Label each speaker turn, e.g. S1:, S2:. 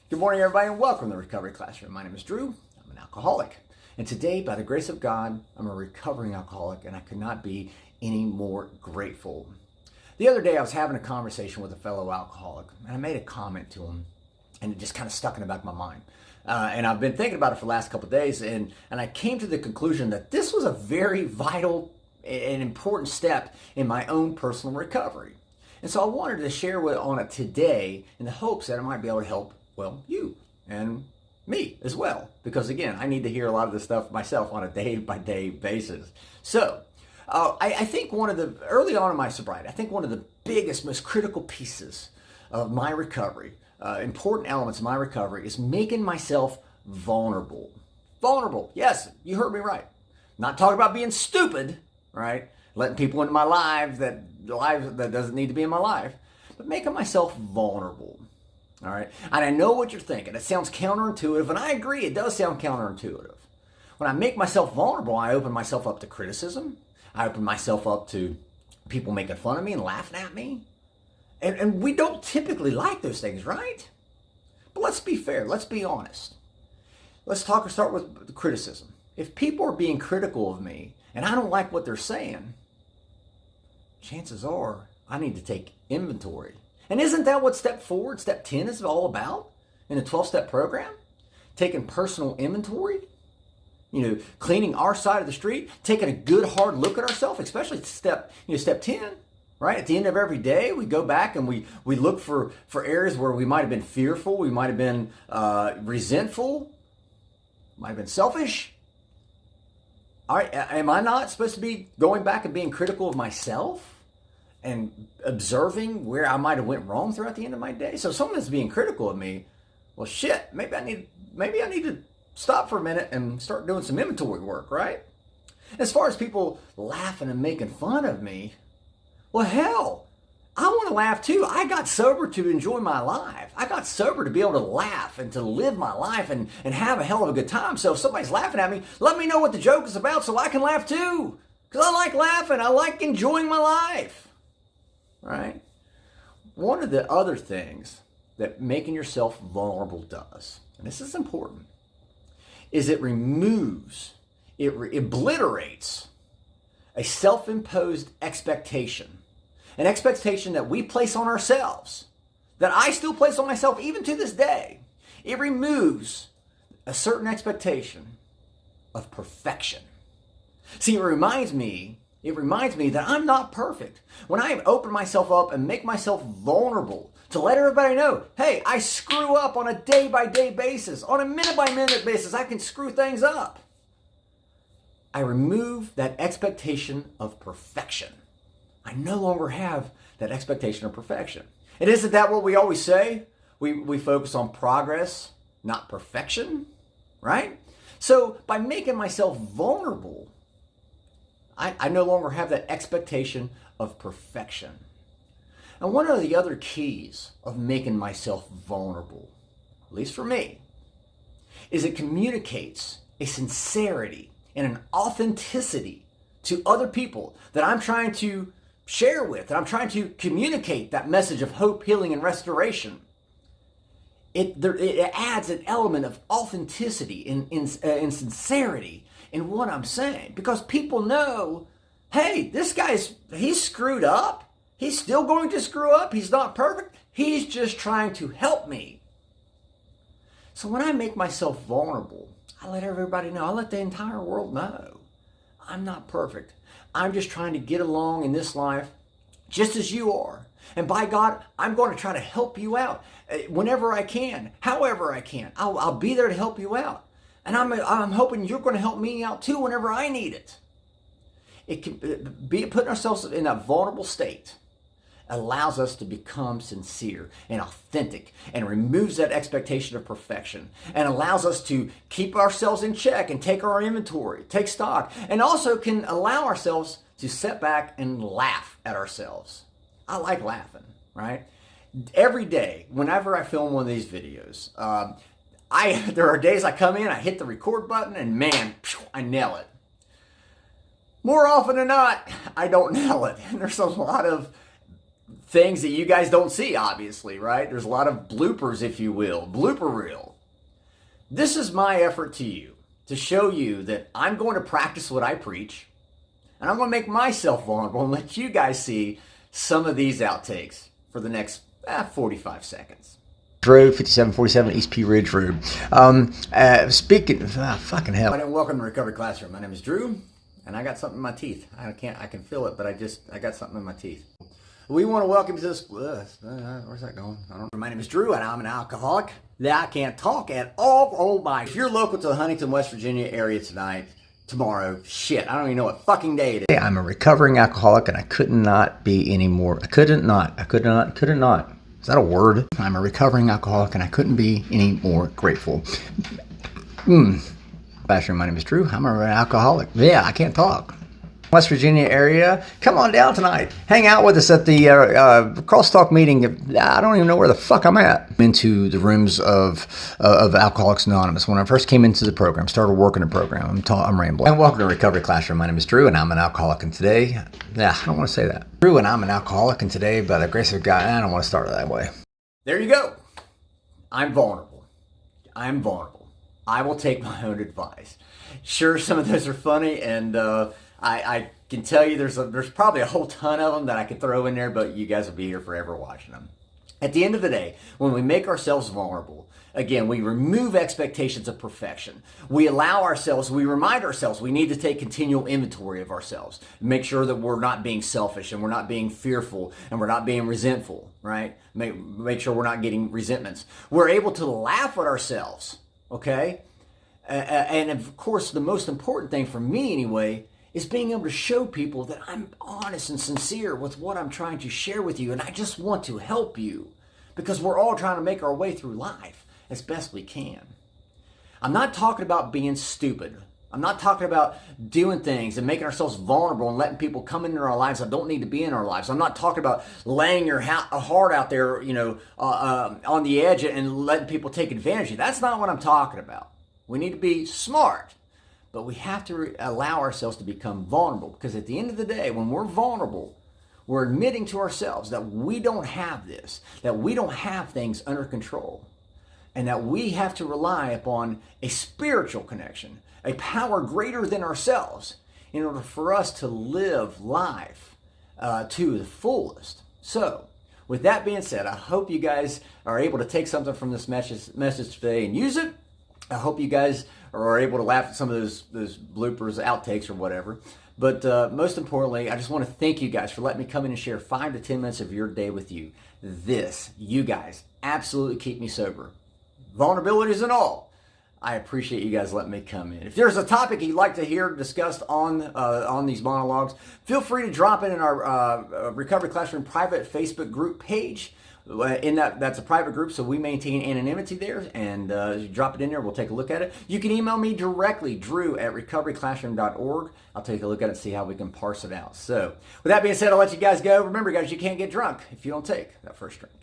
S1: Good morning, everybody, and welcome to the Recovery Classroom. My name is Drew. I'm an alcoholic. And today, by the grace of God, I'm a recovering alcoholic, and I could not be any more grateful. The other day, I was having a conversation with a fellow alcoholic, and I made a comment to him, and it just kind of stuck in the back of my mind. And I've been thinking about it for the last couple of days, and I came to the conclusion that this was a very vital and important step in my own personal recovery. And so I wanted to share on it today in the hopes that it might be able to help, well, you and me as well. Because again, I need to hear a lot of this stuff myself on a day-by-day basis. So I think early on in my sobriety, I think one of the biggest, most critical pieces of my recovery, important elements of my recovery, is making myself vulnerable. Vulnerable, yes, you heard me right. Not talking about being stupid, right? Letting people into my life that doesn't need to be in my life, but making myself vulnerable. All right. And I know what you're thinking. It sounds counterintuitive, and I agree, it does sound counterintuitive. When I make myself vulnerable, I open myself up to criticism. I open myself up to people making fun of me and laughing at me. And we don't typically like those things, right? But let's be fair. Let's be honest. Let's start with the criticism. If people are being critical of me and I don't like what they're saying, chances are I need to take inventory. And isn't that what step 10 is all about in the 12-step program? Taking personal inventory, cleaning our side of the street, taking a good hard look at ourselves, especially step 10, right? At the end of every day, we go back and we look for areas where we might have been fearful, we might have been resentful, might have been selfish. All right, am I not supposed to be going back and being critical of myself and observing where I might have went wrong throughout the end of my day? So if someone is being critical of me, well, shit, maybe I need to stop for a minute and start doing some inventory work, right? As far as people laughing and making fun of me, well, hell, I want to laugh too. I got sober to enjoy my life. I got sober to be able to laugh and to live my life and have a hell of a good time. So if somebody's laughing at me, let me know what the joke is about so I can laugh too. Because I like laughing. I like enjoying my life. Right? One of the other things that making yourself vulnerable does, and this is important, is it obliterates a self-imposed expectation. An expectation that we place on ourselves, that I still place on myself even to this day. It removes a certain expectation of perfection. See, it reminds me that I'm not perfect. When I open myself up and make myself vulnerable to let everybody know, hey, I screw up on a day-by-day basis, on a minute-by-minute basis, I can screw things up. I remove that expectation of perfection. I no longer have that expectation of perfection. And isn't that what we always say? We focus on progress, not perfection, right? So by making myself vulnerable, I no longer have that expectation of perfection. And one of the other keys of making myself vulnerable, at least for me, is it communicates a sincerity and an authenticity to other people that I'm trying to share with, and I'm trying to communicate that message of hope, healing, and restoration. It adds an element of authenticity and sincerity in what I'm saying, because people know, hey, he's screwed up. He's still going to screw up. He's not perfect. He's just trying to help me. So when I make myself vulnerable, I let everybody know. I let the entire world know I'm not perfect. I'm just trying to get along in this life just as you are. And by God, I'm going to try to help you out whenever I can, however I can. I'll be there to help you out. And I'm hoping you're going to help me out too whenever I need it. It can be putting ourselves in that vulnerable state allows us to become sincere and authentic and removes that expectation of perfection and allows us to keep ourselves in check and take our inventory, take stock, and also can allow ourselves to sit back and laugh at ourselves. I like laughing, right? Every day, whenever I film one of these videos, there are days I come in, I hit the record button, and man, I nail it. More often than not, I don't nail it. And there's a lot of things that you guys don't see, obviously, right? There's a lot of bloopers, if you will, blooper reel. This is my effort to you, to show you that I'm going to practice what I preach, and I'm going to make myself vulnerable and let you guys see some of these outtakes for the next 45 seconds.
S2: Drew, 5747 East P Ridge Road. Speaking of, fucking hell.
S1: And welcome to Recovery Classroom. My name is Drew, and I got something in my teeth. I can feel it, but I got something in my teeth. We want to welcome you to this, where's that going? I don't know. My name is Drew, and I'm an alcoholic. I can't talk at all. Oh my. If you're local to the Huntington, West Virginia area tonight, tomorrow, shit, I don't even know what fucking day it is.
S2: I'm a recovering alcoholic, and I could not be any more. I couldn't not. Is that a word? I'm a recovering alcoholic, and I couldn't be any more grateful. Classroom, my name is Drew. I'm an alcoholic. Yeah, I can't talk. West Virginia area, come on down tonight. Hang out with us at the Crosstalk meeting. I don't even know where the fuck I'm at. Into the rooms of Alcoholics Anonymous. When I first came into the program, started working the program, I'm rambling. And welcome to Recovery Classroom. My name is Drew, and I'm an alcoholic. And today, I don't want to say that. Drew, and I'm an alcoholic. And today, by the grace of God, I don't want to start it that way.
S1: There you go. I'm vulnerable. I will take my own advice. Sure, some of those are funny, and I can tell you there's probably a whole ton of them that I could throw in there, but you guys will be here forever watching them. At the end of the day, when we make ourselves vulnerable, again, we remove expectations of perfection. We remind ourselves we need to take continual inventory of ourselves. Make sure that we're not being selfish, and we're not being fearful, and we're not being resentful, right? Make sure we're not getting resentments. We're able to laugh at ourselves, okay? And of course, the most important thing for me anyway is being able to show people that I'm honest and sincere with what I'm trying to share with you, and I just want to help you because we're all trying to make our way through life as best we can. I'm not talking about being stupid. I'm not talking about doing things and making ourselves vulnerable and letting people come into our lives that don't need to be in our lives. I'm not talking about laying your heart out there, on the edge and letting people take advantage of you. That's not what I'm talking about. We need to be smart. But we have to allow ourselves to become vulnerable, because at the end of the day, when we're vulnerable, we're admitting to ourselves that we don't have this, that we don't have things under control, and that we have to rely upon a spiritual connection, a power greater than ourselves, in order for us to live life to the fullest. So, with that being said, I hope you guys are able to take something from this message today and use it. I hope you guys are able to laugh at some of those bloopers, outtakes, or whatever. But most importantly, I just want to thank you guys for letting me come in and share 5 to 10 minutes of your day with you. You guys, absolutely keep me sober. Vulnerabilities and all. I appreciate you guys letting me come in. If there's a topic you'd like to hear discussed on these monologues, feel free to drop it in our Recovery Classroom private Facebook group page. That's a private group, so we maintain anonymity there, and you drop it in there, we'll take a look at it. You can email me directly, drew@recoveryclassroom.org. I'll take a look at it and see how we can parse it out. So, with that being said, I'll let you guys go. Remember, guys, you can't get drunk if you don't take that first drink.